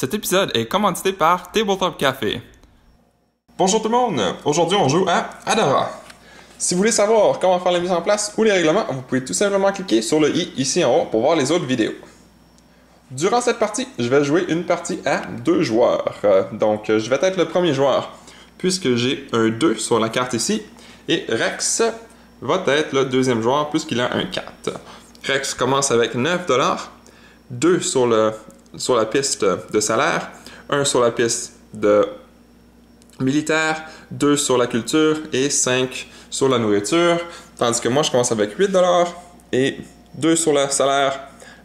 Cet épisode est commandité par Tabletop Café. Bonjour tout le monde! Aujourd'hui, on joue à Adara. Si vous voulez savoir comment faire la mise en place ou les règlements, vous pouvez tout simplement cliquer sur le i ici en haut pour voir les autres vidéos. Durant cette partie, je vais jouer une partie à 2 joueurs. Donc, je vais être le premier joueur, puisque j'ai un 2 sur la carte ici, et Rex va être le deuxième joueur, puisqu'il a un 4. Rex commence avec 9$, 2 sur la piste de salaire, 1 sur la piste de militaire, 2 sur la culture et 5 sur la nourriture. Tandis que moi, je commence avec 8$ et 2 sur le salaire,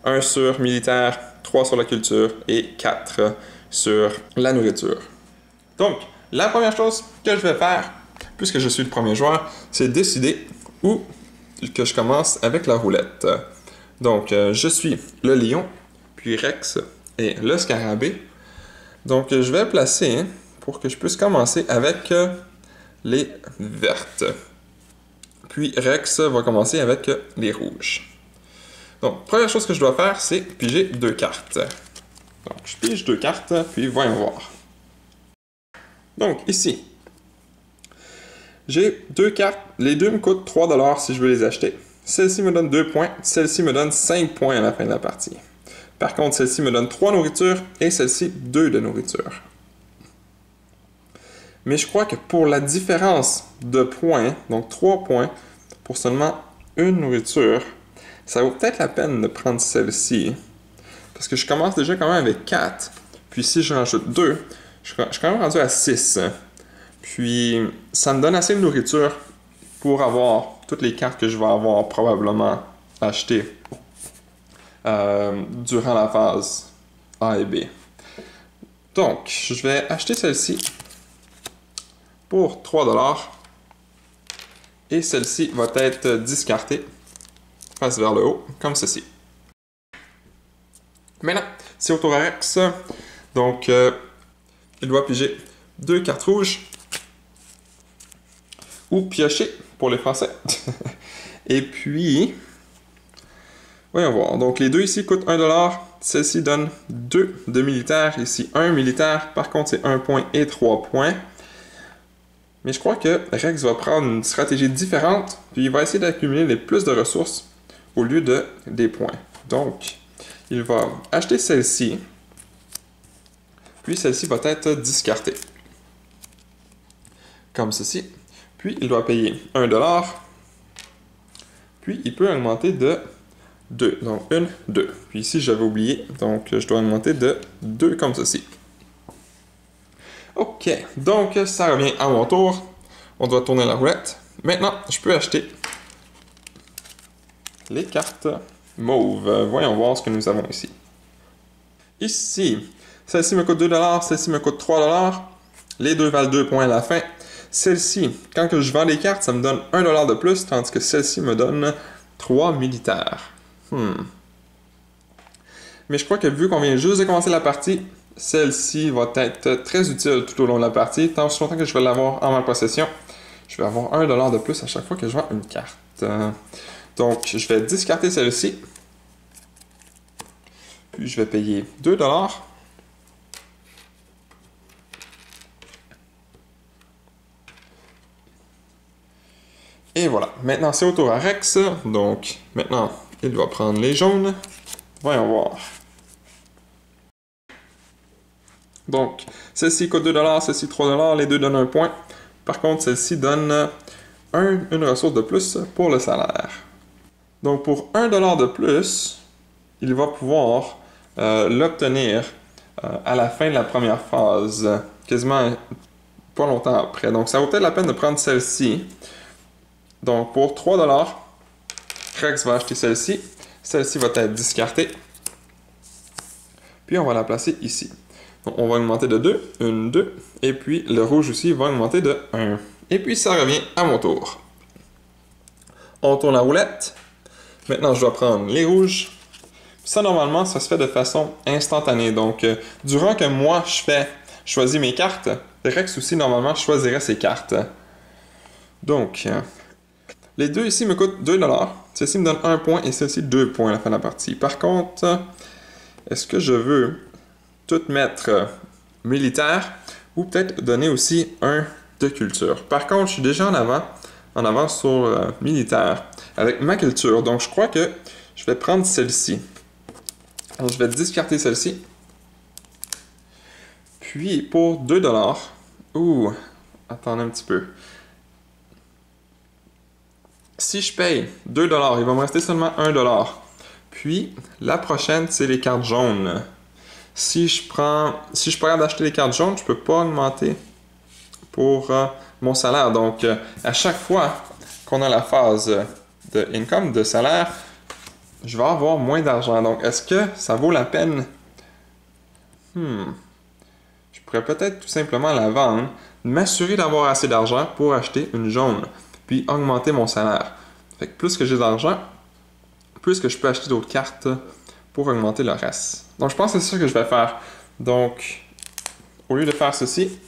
1 sur militaire, 3 sur la culture et 4 sur la nourriture. Donc, la première chose que je vais faire, puisque je suis le premier joueur, c'est décider où que je commence avec la roulette. Donc, je suis le lion, puis Rex et le scarabée. Donc, je vais placer pour que je puisse commencer avec les vertes. Puis Rex va commencer avec les rouges. Donc, première chose que je dois faire, c'est piger 2 cartes. Donc, je pige 2 cartes, puis voyons voir. Donc, ici, j'ai 2 cartes. Les deux me coûtent 3$ si je veux les acheter. Celle-ci me donne 2 points, celle-ci me donne 5 points à la fin de la partie. Par contre, celle-ci me donne 3 nourritures et celle-ci 2 de nourriture. Mais je crois que pour la différence de points, donc 3 points, pour seulement une nourriture, ça vaut peut-être la peine de prendre celle-ci. Parce que je commence déjà quand même avec 4. Puis si je rajoute 2, je suis quand même rendu à 6. Puis ça me donne assez de nourriture pour avoir toutes les cartes que je vais avoir probablement achetées durant la phase A et B. Donc, je vais acheter celle-ci pour 3$. Et celle-ci va être discartée face vers le haut, comme ceci. Maintenant, c'est au tour à Rex. Donc, il doit piger 2 cartes rouges. Ou piocher pour les Français. Et puis, voyons voir. Donc, les deux ici coûtent 1$. Celle-ci donne 2 de militaire. Ici, 1 militaire. Par contre, c'est 1 point et 3 points. Mais je crois que Rex va prendre une stratégie différente. Puis, il va essayer d'accumuler les plus de ressources au lieu des points. Donc, il va acheter celle-ci. Puis, celle-ci va être discartée. Comme ceci. Puis, il doit payer 1$. Puis, il peut augmenter de 2. Donc, 1, 2. Puis ici, j'avais oublié. Donc, je dois augmenter de 2 comme ceci. OK. Donc, ça revient à mon tour. On doit tourner la roulette. Maintenant, je peux acheter les cartes mauves. Voyons voir ce que nous avons ici. Ici, celle-ci me coûte 2$. Celle-ci me coûte 3$. Les deux valent 2 points à la fin. Celle-ci, quand que je vends les cartes, ça me donne 1$ de plus, tandis que celle-ci me donne 3 militaires. Mais je crois que vu qu'on vient juste de commencer la partie, celle-ci va être très utile tout au long de la partie. Tant aussi longtemps que je vais l'avoir en ma possession, je vais avoir 1$ de plus à chaque fois que je vends une carte. Donc, je vais discarter celle-ci. Puis, je vais payer 2$. Et voilà. Maintenant, c'est au tour à Rex. Donc, maintenant, il doit prendre les jaunes. Voyons voir. Donc, celle-ci coûte 2$, celle-ci 3$. Les deux donnent 1 point. Par contre, celle-ci donne une ressource de plus pour le salaire. Donc, pour 1$ de plus, il va pouvoir l'obtenir à la fin de la première phase. Quasiment pas longtemps après. Donc, ça vaut peut-être la peine de prendre celle-ci. Donc, pour 3$, Rex va acheter celle-ci. Celle-ci va être discartée. Puis, on va la placer ici. Donc, on va augmenter de 2. 1, 2. Et puis, le rouge aussi va augmenter de 1. Et puis, ça revient à mon tour. On tourne la roulette. Maintenant, je dois prendre les rouges. Ça, normalement, ça se fait de façon instantanée. Donc, durant que moi, je choisis mes cartes, Rex aussi, normalement, choisirait ses cartes. Donc, les deux ici me coûtent 2$. Celle-ci me donne 1 point et celle-ci 2 points à la fin de la partie. Par contre, est-ce que je veux tout mettre militaire ou peut-être donner aussi un de culture. Par contre, je suis déjà en avant sur militaire avec ma culture. Donc, je crois que je vais prendre celle-ci. Alors, je vais discarter celle-ci. Puis, pour 2$, ouh, attendez un petit peu. Si je paye 2$, il va me rester seulement 1$. Puis, la prochaine, c'est les cartes jaunes. Si je suis pas capable d'acheter les cartes jaunes, je peux pas augmenter pour mon salaire. Donc, à chaque fois qu'on a la phase de income, de salaire, je vais avoir moins d'argent. Donc, est-ce que ça vaut la peine? Je pourrais peut-être tout simplement la vendre, m'assurer d'avoir assez d'argent pour acheter une jaune, puis augmenter mon salaire. Fait que plus que j'ai d'argent, plus que je peux acheter d'autres cartes pour augmenter le reste. Donc, je pense que c'est ça que je vais faire. Donc, au lieu de faire ceci,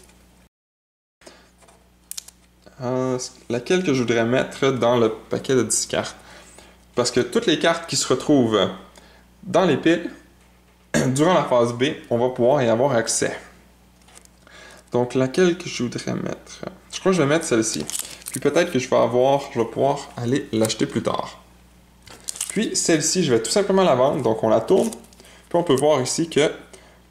laquelle que je voudrais mettre dans le paquet de 10 cartes? Parce que toutes les cartes qui se retrouvent dans les piles, durant la phase B, on va pouvoir y avoir accès. Donc, laquelle que je voudrais mettre? Je crois que je vais mettre celle-ci. Puis peut-être que je vais pouvoir aller l'acheter plus tard. Puis, celle-ci, je vais tout simplement la vendre. Donc, on la tourne. Puis, on peut voir ici que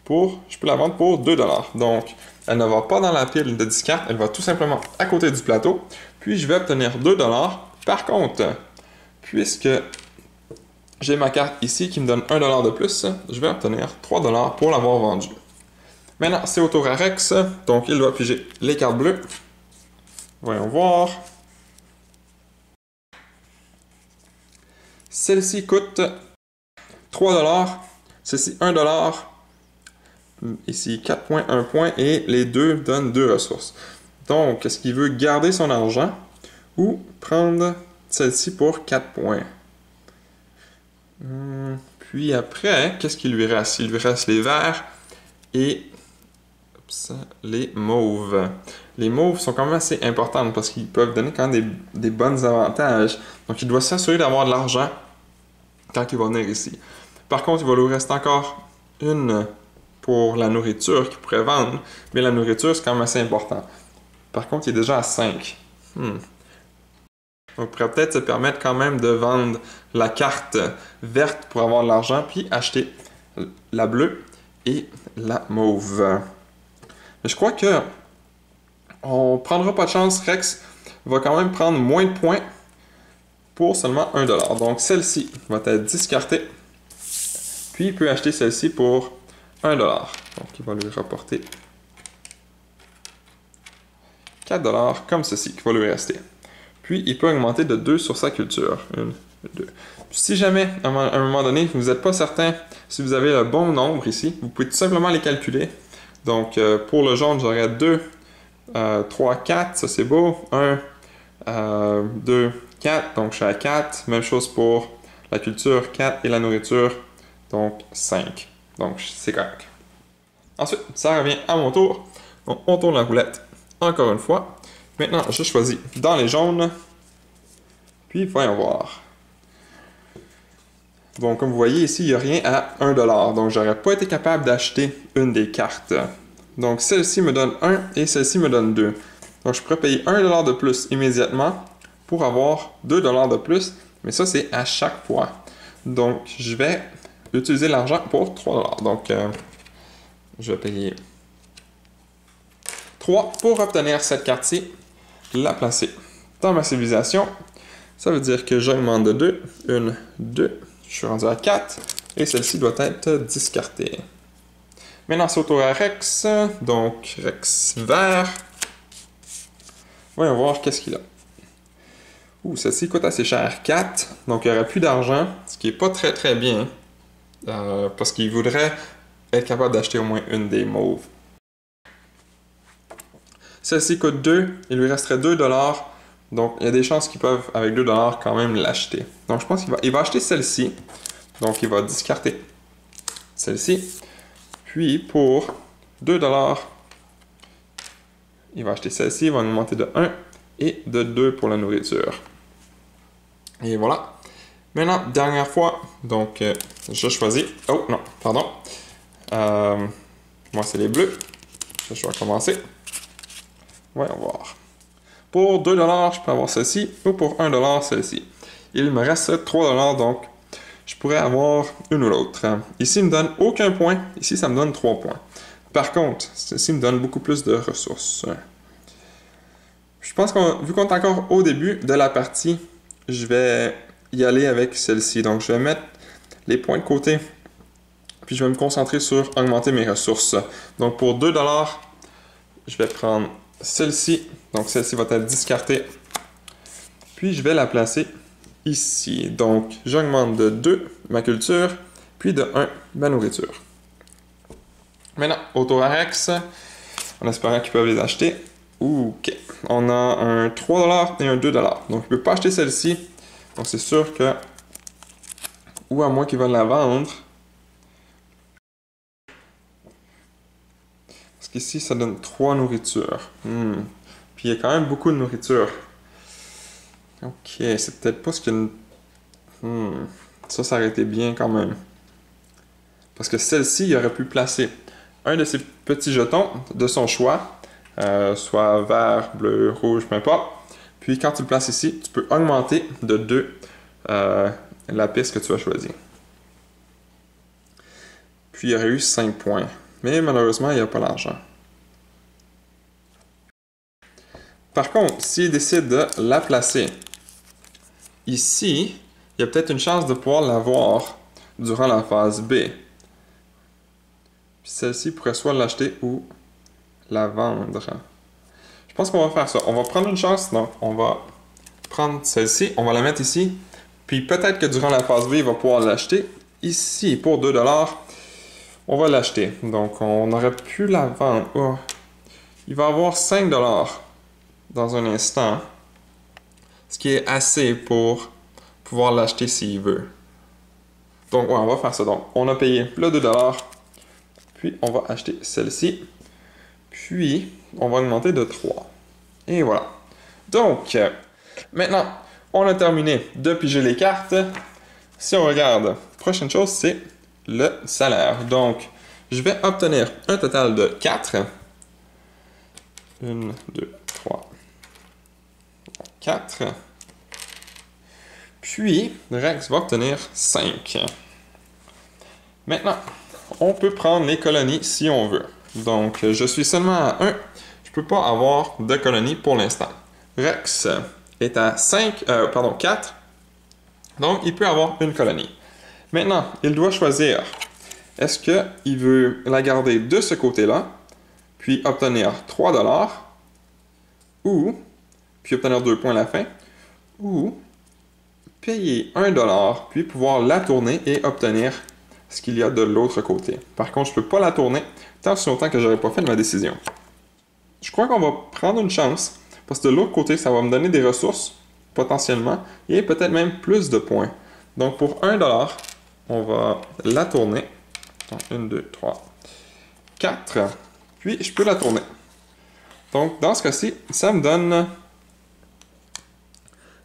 je peux la vendre pour 2$. Donc, elle ne va pas dans la pile de 10 cartes. Elle va tout simplement à côté du plateau. Puis, je vais obtenir 2$. Par contre, puisque j'ai ma carte ici qui me donne 1$ de plus, je vais obtenir 3$ pour l'avoir vendue. Maintenant, c'est au tour à Rex. Donc, il doit piger les cartes bleues. Voyons voir. Celle-ci coûte 3$. Celle-ci 1$. Ici 4 points, 1 point. Et les deux donnent 2 ressources. Donc, est-ce qu'il veut garder son argent ou prendre celle-ci pour 4 points? Puis après, qu'est-ce qu'il lui reste? Il lui reste les verts et les mauves. Les mauves sont quand même assez importantes parce qu'ils peuvent donner quand même des bons avantages. Donc, il doit s'assurer d'avoir de l'argent quand il va venir ici. Par contre, il va lui rester encore une pour la nourriture qu'il pourrait vendre. Mais la nourriture, c'est quand même assez important. Par contre, il est déjà à 5. On pourrait peut-être se permettre quand même de vendre la carte verte pour avoir de l'argent, puis acheter la bleue et la mauve. Mais je crois que on prendra pas de chance. Rex va quand même prendre moins de points pour seulement 1$. Donc celle-ci va être discartée. Puis il peut acheter celle-ci pour 1$. Donc il va lui rapporter 4$ comme ceci qui va lui rester. Puis il peut augmenter de 2 sur sa culture. 1, 2. Si jamais, à un moment donné, vous n'êtes pas certain si vous avez le bon nombre ici, vous pouvez tout simplement les calculer. Donc, pour le jaune, j'aurais 2, 3, 4, ça c'est beau. 1, 2, 4, donc je suis à 4. Même chose pour la culture, 4 et la nourriture, donc 5. Donc, c'est correct. Ensuite, ça revient à mon tour. Donc, on tourne la roulette encore une fois. Maintenant, je choisis dans les jaunes. Puis, voyons voir. Donc, comme vous voyez ici, il n'y a rien à 1$. Donc, j'aurais pas été capable d'acheter une des cartes. Donc, celle-ci me donne 1 et celle-ci me donne 2. Donc, je pourrais payer 1$ de plus immédiatement pour avoir 2$ de plus. Mais ça, c'est à chaque fois. Donc, je vais utiliser l'argent pour 3$. Donc, je vais payer 3 pour obtenir cette carte-ci. La placer dans ma civilisation. Ça veut dire que j'augmente de 2. 1, 2. Je suis rendu à 4. Et celle-ci doit être discartée. Maintenant, c'est au tour à Rex. Donc, Rex vert. Voyons voir qu'est-ce qu'il a. Celle-ci coûte assez cher. 4. Donc, il n'y aurait plus d'argent. Ce qui n'est pas très très bien. Parce qu'il voudrait être capable d'acheter au moins une des mauves. Celle-ci coûte 2, il lui resterait 2$. Donc, il y a des chances qu'ils peuvent, avec 2$ quand même l'acheter. Donc, je pense qu'il va acheter celle-ci. Donc, il va discarter celle-ci. Puis, pour 2$, il va acheter celle-ci. Il va augmenter de 1 et de 2 pour la nourriture. Et voilà. Maintenant, dernière fois. Donc, je choisis... Oh, non, pardon. Moi, c'est les bleus. Je vais commencer. Voyons voir. Pour 2 $, je peux avoir celle-ci, ou pour 1 $, celle-ci. Il me reste 3 $, donc je pourrais avoir une ou l'autre. Ici, il ne me donne aucun point. Ici, ça me donne 3 points. Par contre, ceci me donne beaucoup plus de ressources. Je pense vu qu'on est encore au début de la partie, je vais y aller avec celle-ci. Donc, je vais mettre les points de côté, puis je vais me concentrer sur augmenter mes ressources. Donc, pour 2 $, je vais prendre celle-ci. Donc, celle-ci va être discartée. Puis, je vais la placer ici. Donc, j'augmente de 2 ma culture, puis de 1 ma nourriture. Maintenant, au tour à Rex, en espérant qu'ils peuvent les acheter. OK. On a un 3 $ et un 2 $. Donc, il ne peut pas acheter celle-ci. Donc, c'est sûr que... Ou à moins qu'ils veulent la vendre. Parce qu'ici, ça donne 3 nourritures. Puis, il y a quand même beaucoup de nourriture. OK. C'est peut-être pas ce qu'il y a... Ça aurait été bien quand même. Parce que celle-ci, il aurait pu placer un de ces petits jetons de son choix, soit vert, bleu, rouge, peu importe. Puis quand tu le places ici, tu peux augmenter de 2 la piste que tu as choisie. Puis il y aurait eu 5 points. Mais malheureusement, il n'y a pas l'argent. Par contre, s'il décide de la placer ici, il y a peut-être une chance de pouvoir l'avoir durant la phase B. Puis celle-ci pourrait soit l'acheter ou la vendre. Je pense qu'on va faire ça. On va prendre une chance. Donc, on va prendre celle-ci. On va la mettre ici. Puis peut-être que durant la phase B, il va pouvoir l'acheter. Ici, pour 2 $, on va l'acheter. Donc, on aurait pu la vendre. Oh. Il va avoir 5 $ dans un instant. Ce qui est assez pour pouvoir l'acheter s'il veut. Donc, ouais, on va faire ça. Donc, on a payé le 2 $. Puis, on va acheter celle-ci. Puis, on va augmenter de 3. Et voilà. Donc, maintenant, on a terminé de piger les cartes. Si on regarde, prochaine chose, c'est le salaire. Donc, je vais obtenir un total de 4. 1, 2, 3, 4. Puis, Rex va obtenir 5. Maintenant, on peut prendre les colonies si on veut. Donc, je suis seulement à 1. Je ne peux pas avoir de colonies pour l'instant. Rex est à 4. Donc, il peut avoir une colonie. Maintenant, il doit choisir. Est-ce qu'il veut la garder de ce côté-là, puis obtenir 3 $, ou, puis obtenir 2 points à la fin, ou payer 1 $, puis pouvoir la tourner et obtenir ce qu'il y a de l'autre côté. Par contre, je ne peux pas la tourner tant si longtemps que je n'aurai pas fait ma décision. Je crois qu'on va prendre une chance, parce que de l'autre côté, ça va me donner des ressources, potentiellement, et peut-être même plus de points. Donc, pour 1 $, on va la tourner. Donc, 1, 2, 3, 4. Puis, je peux la tourner. Donc, dans ce cas-ci, ça me donne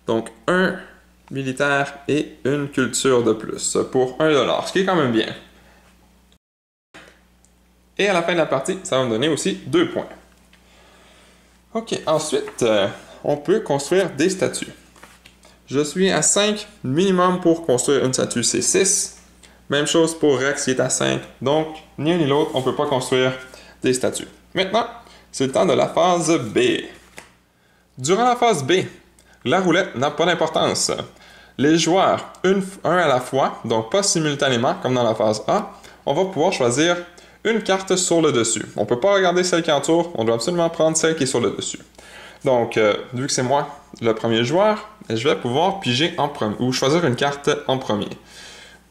donc un militaire et une culture de plus pour 1 $, ce qui est quand même bien. Et à la fin de la partie, ça va me donner aussi 2 points. Ok, ensuite, on peut construire des statues. Je suis à 5 minimum pour construire une statue, c'est 6. Même chose pour Rex qui est à 5. Donc, ni un ni l'autre, on ne peut pas construire des statues. Maintenant, c'est le temps de la phase B. Durant la phase B, la roulette n'a pas d'importance. Les joueurs, un à la fois, donc pas simultanément comme dans la phase A, on va pouvoir choisir une carte sur le dessus. On ne peut pas regarder celle qui entoure, on doit absolument prendre celle qui est sur le dessus. Donc, vu que c'est moi le premier joueur, je vais pouvoir piger en premier, ou choisir une carte en premier.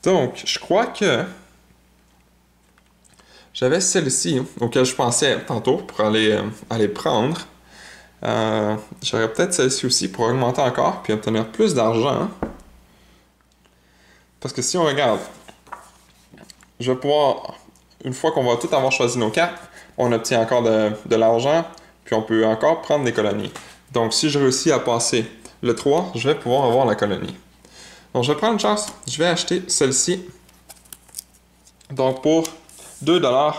Donc, je crois que j'avais celle-ci, auquel je pensais tantôt pour aller prendre. J'aurais peut-être celle-ci aussi pour augmenter encore, puis obtenir plus d'argent. Parce que si on regarde, je vais pouvoir, une fois qu'on va tout avoir choisi nos cartes, on obtient encore de l'argent, puis on peut encore prendre des colonies. Donc, si je réussis à passer le 3, je vais pouvoir avoir la colonie. Donc, je vais prendre une chance. Je vais acheter celle-ci. Donc, pour 2 $,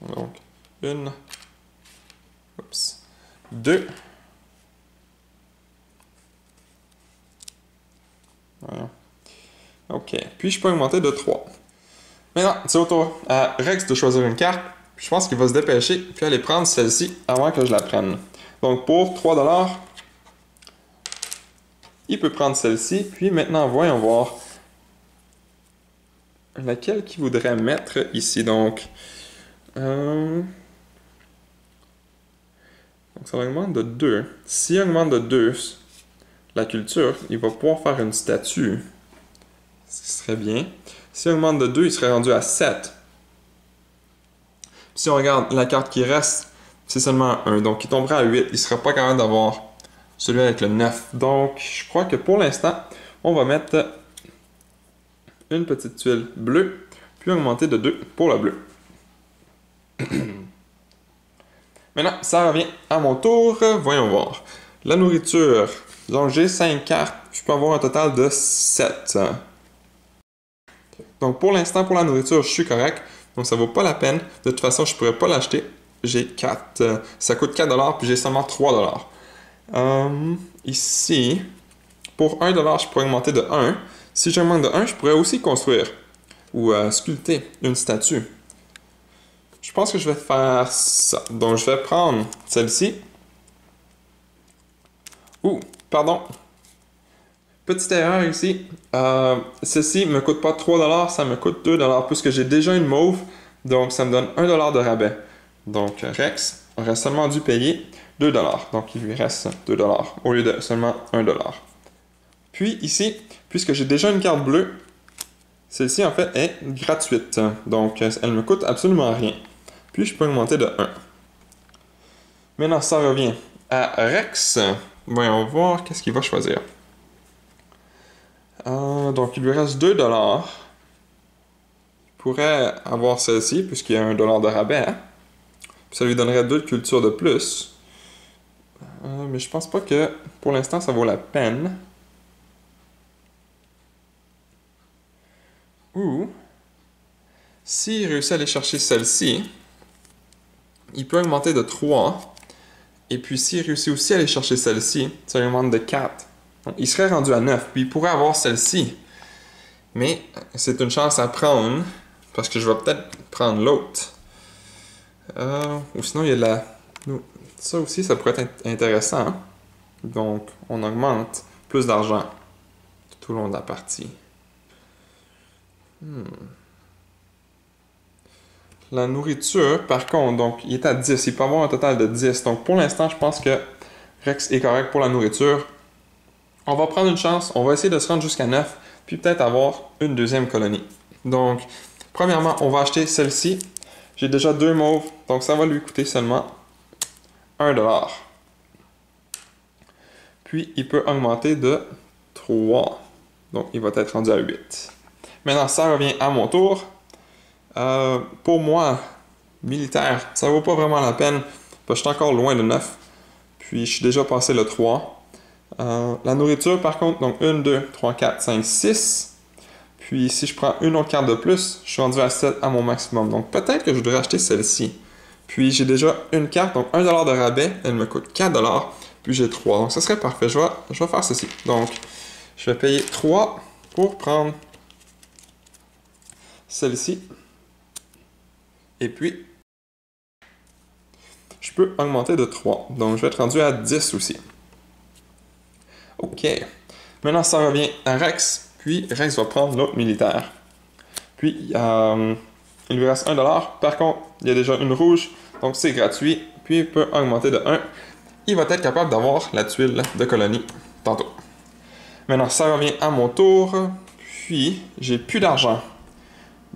Donc, une. Oups. Deux. Voilà. OK. Puis, je peux augmenter de 3. Maintenant, c'est au tour à Rex de choisir une carte. Je pense qu'il va se dépêcher puis aller prendre celle-ci avant que je la prenne. Donc, pour 3$, il peut prendre celle-ci. Puis maintenant, voyons voir laquelle qu'il voudrait mettre ici. Donc, ça augmente de 2. S'il augmente de 2 la culture, il va pouvoir faire une statue. Ce qui serait bien. S'il augmente de 2, il serait rendu à 7. Si on regarde la carte qui reste, c'est seulement 1. Donc, il tomberait à 8. Il ne sera pas capable d'avoir celui avec le 9. Donc, je crois que pour l'instant, on va mettre une petite tuile bleue, puis augmenter de 2 pour le bleu. Maintenant, ça revient à mon tour. Voyons voir. La nourriture. Donc, j'ai 5 cartes. Je peux avoir un total de 7. Donc, pour l'instant, pour la nourriture, je suis correct. Donc, ça vaut pas la peine. De toute façon, je pourrais pas l'acheter. J'ai 4. Ça coûte 4$, puis j'ai seulement 3$. Ici, pour 1$, je pourrais augmenter de 1. Si j'augmente de 1, je pourrais aussi construire ou sculpter une statue. Je pense que je vais faire ça. Donc, je vais prendre celle-ci. Ouh, pardon. Petite erreur ici. Celle-ci ne me coûte pas 3$, ça me coûte 2$, puisque j'ai déjà une mauve. Donc, ça me donne 1$ de rabais. Donc, Rex aurait seulement dû payer 2$. Donc, il lui reste 2$ au lieu de seulement 1$. Puis, ici, puisque j'ai déjà une carte bleue, celle-ci, en fait, est gratuite. Donc, elle me coûte absolument rien. Puis, je peux augmenter de 1. Maintenant, ça revient à Rex. Voyons voir qu'est-ce qu'il va choisir. Donc, il lui reste 2$. Il pourrait avoir celle-ci, puisqu'il y a 1$ de rabais. Hein? Puis ça lui donnerait 2 cultures de plus. Mais je pense pas que, pour l'instant, ça vaut la peine. Ou, s'il réussit à aller chercher celle-ci, il peut augmenter de 3. Et puis, s'il réussit aussi à aller chercher celle-ci, ça lui augmente de 4. Donc, il serait rendu à 9. Puis, il pourrait avoir celle-ci. Mais, c'est une chance à prendre. Parce que je vais peut-être prendre l'autre. Ou sinon, il y a de la... Ça aussi, ça pourrait être intéressant. Hein? Donc, on augmente plus d'argent tout au long de la partie. La nourriture, par contre, donc, il est à 10. Il peut avoir un total de 10. Donc, pour l'instant, je pense que Rex est correct pour la nourriture. On va prendre une chance. On va essayer de se rendre jusqu'à 9. Puis peut-être avoir une deuxième colonie. Donc, premièrement, on va acheter celle-ci. J'ai déjà 2 mauves. Donc, ça va lui coûter seulement 1$. Puis, il peut augmenter de 3. Donc, il va être rendu à 8. Maintenant, ça revient à mon tour. Pour moi, militaire, ça vaut pas vraiment la peine. Parce que je suis encore loin de 9. Puis, je suis déjà passé le 3. La nourriture, par contre, donc 1, 2, 3, 4, 5, 6. Puis, si je prends une autre carte de plus, je suis rendu à 7 à mon maximum. Donc, peut-être que je devrais acheter celle-ci. Puis, j'ai déjà une carte, donc 1$ de rabais. Elle me coûte 4$. Puis, j'ai 3. Donc, ça serait parfait. Je vais faire ceci. Donc, je vais payer 3 pour prendre celle-ci. Et puis, je peux augmenter de 3. Donc, je vais être rendu à 10 aussi. OK. Maintenant, ça revient à Rex. Puis, Rex va prendre l'autre militaire. Puis, il lui reste 1$. Par contre, il y a déjà une rouge. Donc, c'est gratuit. Puis, il peut augmenter de 1. Il va être capable d'avoir la tuile de colonie tantôt. Maintenant, ça revient à mon tour. Puis, j'ai plus d'argent.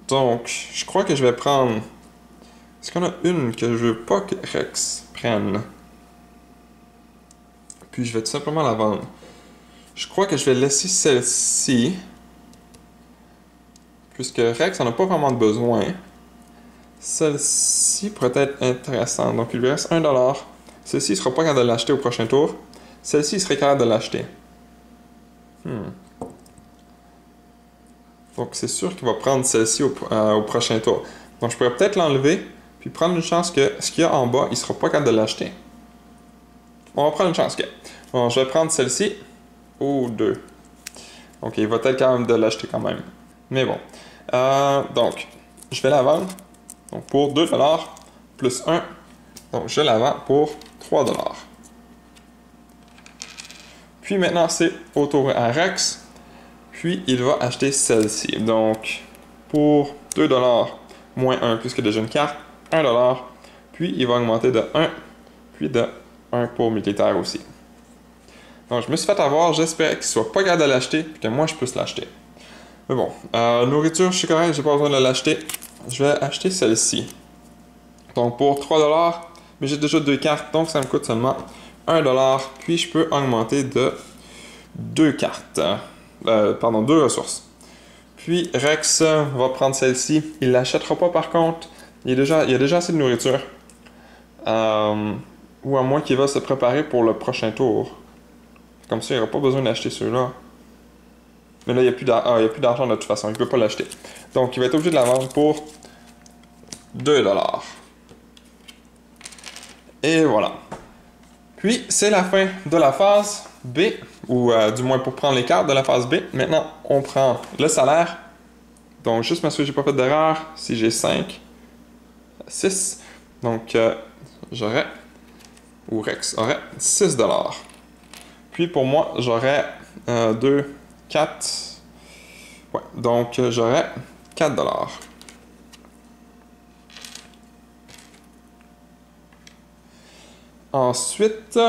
Donc, je crois que je vais prendre... Est-ce qu'on a une que je veux pas que Rex prenne? Puis, je vais tout simplement la vendre. Je crois que je vais laisser celle-ci. Puisque Rex n'en a pas vraiment de besoin. Celle-ci pourrait être intéressante. Donc, il lui reste 1$. Celle-ci, il ne sera pas capable de l'acheter au prochain tour. Celle-ci, il serait capable de l'acheter. Donc, c'est sûr qu'il va prendre celle-ci au prochain tour. Donc, je pourrais peut-être l'enlever. Puis, puis prendre une chance que ce qu'il y a en bas, il ne sera pas capable de l'acheter. On va prendre une chance que... Bon, je vais prendre celle-ci, ou 2. Donc, il va être capable de l'acheter quand même. Mais bon. Donc, je vais la vendre donc, pour 2$ plus 1. Donc, je la vends pour 3$. Puis maintenant, c'est au tour à Rex. Puis, il va acheter celle-ci. Donc, pour 2$ moins 1, puisque déjà une carte, 1$. Puis, il va augmenter de 1, puis de 1 pour militaire aussi. Donc, je me suis fait avoir. J'espère qu'il ne soit pas capable de l'acheter, puis que moi, je puisse l'acheter. Mais bon, nourriture, je suis correct, j'ai pas besoin de l'acheter. Je vais acheter celle-ci. Donc, pour 3$, mais j'ai déjà 2 cartes, donc ça me coûte seulement 1$. Puis, je peux augmenter de 2 cartes. Pardon, 2 ressources. Puis, Rex va prendre celle-ci. Il ne l'achètera pas, par contre. Il y a déjà assez de nourriture. Ou à moins qu'il va se préparer pour le prochain tour. Comme ça, il n'aura pas besoin d'acheter ceux-là. Mais là, il n'y a plus d'argent de toute façon. Il ne peut pas l'acheter. Donc, il va être obligé de la vendre pour 2$. Et voilà. Puis, c'est la fin de la phase B. Ou du moins pour prendre les cartes de la phase B. Maintenant, on prend le salaire. Donc, juste m'assurer que je n'ai pas fait d'erreur. Si j'ai 5, 6. Donc, j'aurais... Ou Rex aurait 6$. Puis, pour moi, j'aurais 2... 4. Ouais, donc j'aurais 4$. Ensuite,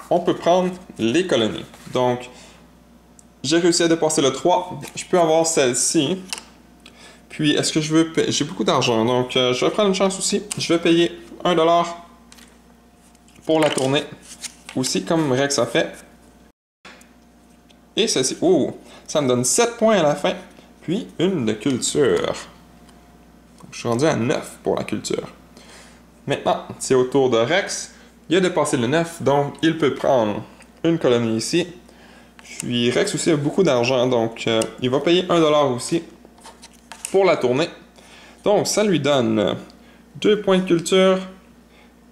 on peut prendre les colonies. Donc, j'ai réussi à dépasser le 3. Je peux avoir celle-ci. Puis, est-ce que je veux payer? J'ai beaucoup d'argent, donc je vais prendre une chance aussi. Je vais payer 1$ pour la tournée. Aussi, comme Rex a fait. Et celle-ci, oh, ça me donne 7 points à la fin, puis une de culture. Donc, je suis rendu à 9 pour la culture. Maintenant, c'est au tour de Rex. Il a dépassé le 9, donc il peut prendre une colonie ici. Puis Rex aussi a beaucoup d'argent, donc il va payer 1$ aussi pour la tournée. Donc, ça lui donne 2 points de culture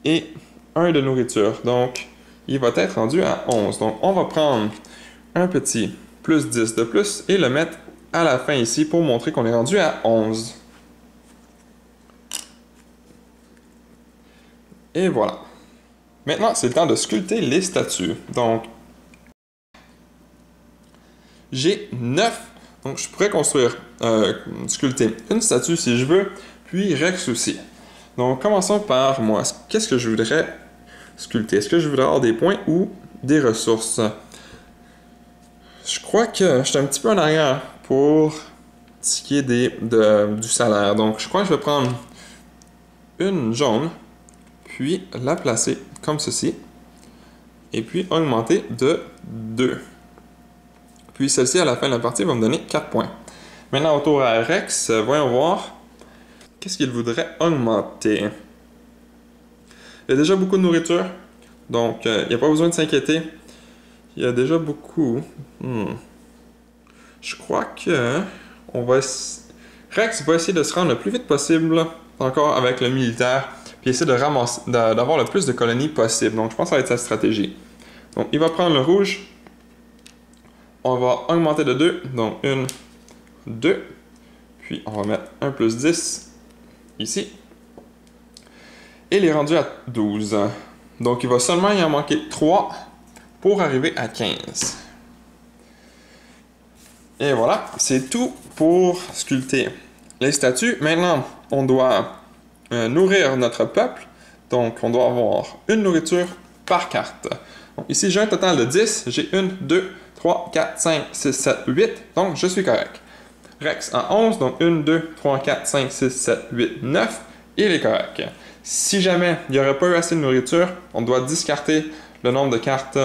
et 1 de nourriture. Donc, il va être rendu à 11. Donc, on va prendre un petit plus 10 de plus et le mettre à la fin ici pour montrer qu'on est rendu à 11. Et voilà. Maintenant, c'est le temps de sculpter les statues. Donc, j'ai 9. Donc, je pourrais construire, sculpter une statue si je veux, puis Rex aussi. Donc, commençons par moi. Qu'est-ce que je voudrais sculpter? Est-ce que je voudrais avoir des points ou des ressources? Je crois que je suis un petit peu en arrière pour ce qui est du salaire. Donc, je crois que je vais prendre une jaune, puis la placer comme ceci, et puis augmenter de 2. Puis celle-ci, à la fin de la partie, va me donner 4 points. Maintenant, au tour à Rex, voyons voir qu'est-ce qu'il voudrait augmenter. Il y a déjà beaucoup de nourriture, donc il n'y a pas besoin de s'inquiéter. Il y a déjà beaucoup. Je crois que Rex va essayer de se rendre le plus vite possible, encore avec le militaire, puis essayer d'avoir le plus de colonies possible. Donc, je pense que ça va être sa stratégie. Donc, il va prendre le rouge. On va augmenter de 2. Donc, 1, 2. Puis, on va mettre 1 plus 10 ici. Et il est rendu à 12. Donc, il va seulement y en manquer 3 pour arriver à 15. Et voilà, c'est tout pour sculpter les statues. Maintenant, on doit nourrir notre peuple. Donc, on doit avoir une nourriture par carte. Donc, ici, j'ai un total de 10. J'ai 1, 2, 3, 4, 5, 6, 7, 8. Donc, je suis correct. Rex en 11. Donc, 1, 2, 3, 4, 5, 6, 7, 8, 9. Il est correct. Si jamais il n'y aurait pas eu assez de nourriture, on doit discarter le nombre de cartes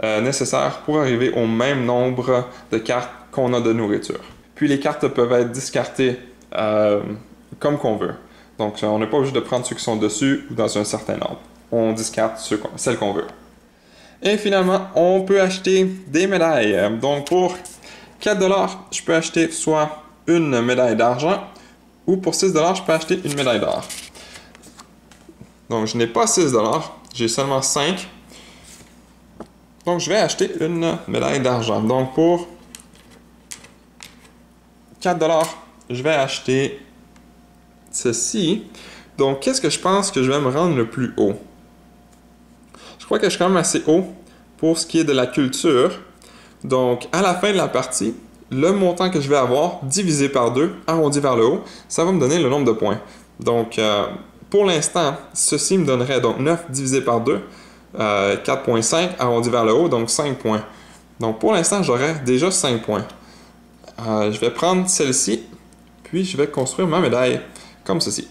nécessaires pour arriver au même nombre de cartes qu'on a de nourriture. Puis les cartes peuvent être discartées comme qu'on veut. Donc on n'est pas obligé de prendre ceux qui sont dessus ou dans un certain ordre. On discarte celles qu'on veut. Et finalement, on peut acheter des médailles. Donc pour 4$, je peux acheter soit une médaille d'argent ou pour 6$, je peux acheter une médaille d'or. Donc, je n'ai pas 6 $, j'ai seulement 5. Donc, je vais acheter une médaille d'argent. Donc, pour 4 $, je vais acheter ceci. Donc, qu'est-ce que je pense que je vais me rendre le plus haut? Je crois que je suis quand même assez haut pour ce qui est de la culture. Donc, à la fin de la partie, le montant que je vais avoir divisé par 2, arrondi vers le haut, ça va me donner le nombre de points. Donc, pour l'instant, ceci me donnerait donc 9 divisé par 2, 4,5 arrondi vers le haut, donc 5 points. Donc, pour l'instant, j'aurai déjà 5 points. Je vais prendre celle-ci, puis je vais construire ma médaille, comme ceci.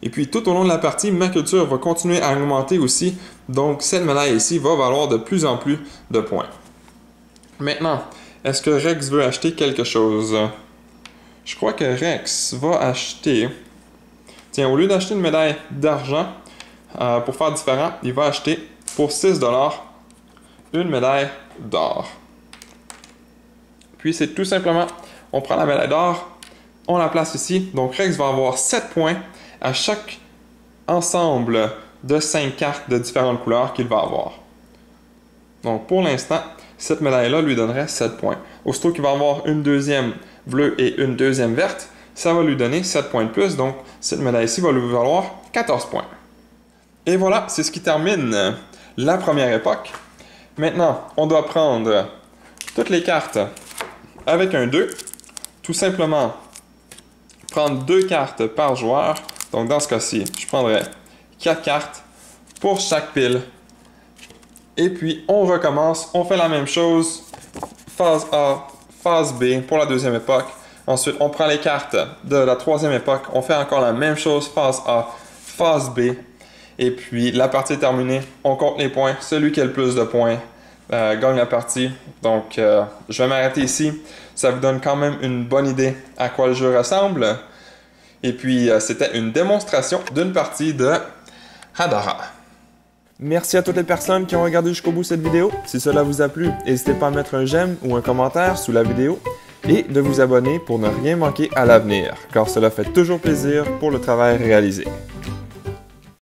Et puis, tout au long de la partie, ma culture va continuer à augmenter aussi. Donc, cette médaille ici va valoir de plus en plus de points. Maintenant, est-ce que Rex veut acheter quelque chose? Je crois que Rex va acheter... Tiens, au lieu d'acheter une médaille d'argent, pour faire différent, il va acheter pour 6 $, une médaille d'or. Puis, c'est tout simplement, on prend la médaille d'or, on la place ici. Donc, Rex va avoir 7 points à chaque ensemble de 5 cartes de différentes couleurs qu'il va avoir. Donc, pour l'instant, cette médaille-là lui donnerait 7 points. Aussitôt qu'il va avoir une deuxième bleue et une deuxième verte, ça va lui donner 7 points de plus. Donc, cette médaille-ci va lui valoir 14 points. Et voilà, c'est ce qui termine la première époque. Maintenant, on doit prendre toutes les cartes avec un 2. Tout simplement, prendre 2 cartes par joueur. Donc, dans ce cas-ci, je prendrais 4 cartes pour chaque pile. Et puis, on recommence. On fait la même chose. Phase A, phase B pour la deuxième époque. Ensuite, on prend les cartes de la troisième époque. On fait encore la même chose. Phase A, phase B. Et puis, la partie est terminée. On compte les points. Celui qui a le plus de points gagne la partie. Donc, je vais m'arrêter ici. Ça vous donne quand même une bonne idée à quoi le jeu ressemble. Et puis, c'était une démonstration d'une partie de Hadara. Merci à toutes les personnes qui ont regardé jusqu'au bout cette vidéo. Si cela vous a plu, n'hésitez pas à mettre un j'aime ou un commentaire sous la vidéo et de vous abonner pour ne rien manquer à l'avenir, car cela fait toujours plaisir pour le travail réalisé.